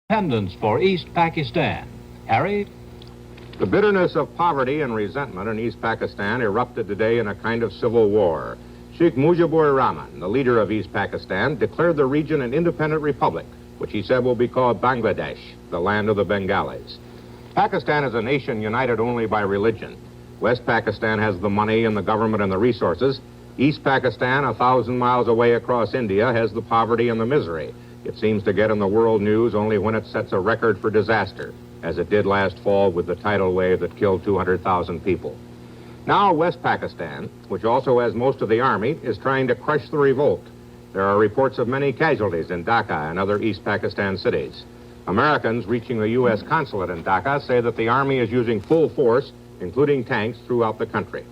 Independence for East Pakistan. Harry? The bitterness of poverty and resentment in East Pakistan erupted today in a kind of civil war. Sheikh Mujibur Rahman, the leader of East Pakistan, declared the region an independent republic, which he said will be called Bangladesh, the land of the Bengalis. Pakistan is a nation united only by religion. West Pakistan has the money and the government and the resources. East Pakistan, 1,000 miles away across India, has the poverty and the misery. It seems to get in the world news only when it sets a record for disaster, as it did last fall with the tidal wave that killed 200,000 people. Now West Pakistan, which also has most of the army, is trying to crush the revolt. There are reports of many casualties in Dhaka and other East Pakistan cities. Americans reaching the U.S. consulate in Dhaka say that the army is using full force, including tanks, throughout the country.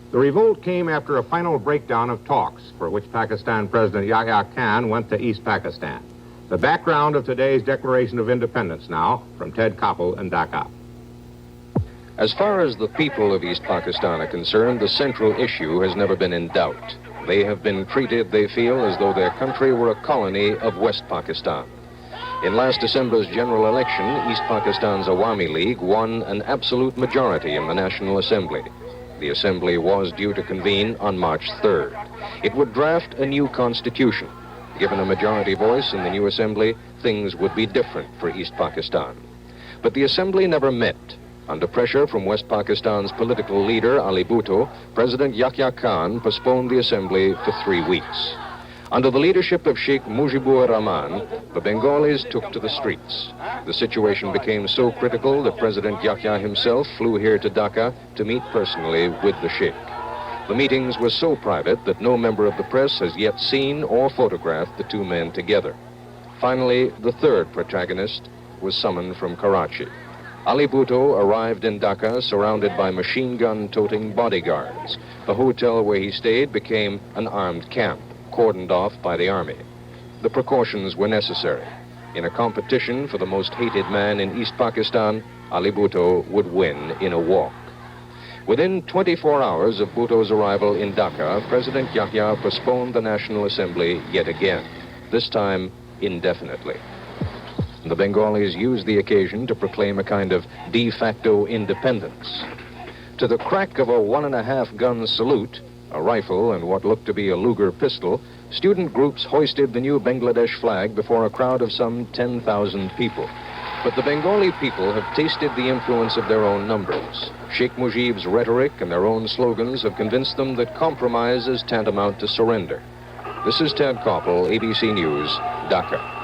The revolt came after a final breakdown of talks for which Pakistan President Yahya Khan went to East Pakistan. The background of today's Declaration of Independence now from Ted Koppel in Dhaka. As far as the people of East Pakistan are concerned, the central issue has never been in doubt. They have been treated, they feel, as though their country were a colony of West Pakistan. In last December's general election, East Pakistan's Awami League won an absolute majority in the National Assembly. The Assembly was due to convene on March 3rd. It would draft a new constitution. Given a majority voice in the new Assembly, things would be different for East Pakistan. But the Assembly never met. Under pressure from West Pakistan's political leader, Ali Bhutto, President Yahya Khan postponed the Assembly for 3 weeks. Under the leadership of Sheikh Mujibur Rahman, the Bengalis took to the streets. The situation became so critical that President Yahya himself flew here to Dhaka to meet personally with the Sheikh. The meetings were so private that no member of the press has yet seen or photographed the two men together. Finally, the third protagonist was summoned from Karachi. Ali Bhutto arrived in Dhaka surrounded by machine gun-toting bodyguards. The hotel where he stayed became an armed camp, cordoned off by the army. The precautions were necessary. In a competition for the most hated man in East Pakistan, Ali Bhutto would win in a walk. Within 24 hours of Bhutto's arrival in Dhaka, President Yahya postponed the National Assembly yet again, this time indefinitely. The Bengalis used the occasion to proclaim a kind of de facto independence. To the crack of a 1.5-gun salute, a rifle and what looked to be a Luger pistol, student groups hoisted the new Bangladesh flag before a crowd of some 10,000 people. But the Bengali people have tasted the influence of their own numbers. Sheikh Mujib's rhetoric and their own slogans have convinced them that compromise is tantamount to surrender. This is Ted Koppel, ABC News, Dhaka.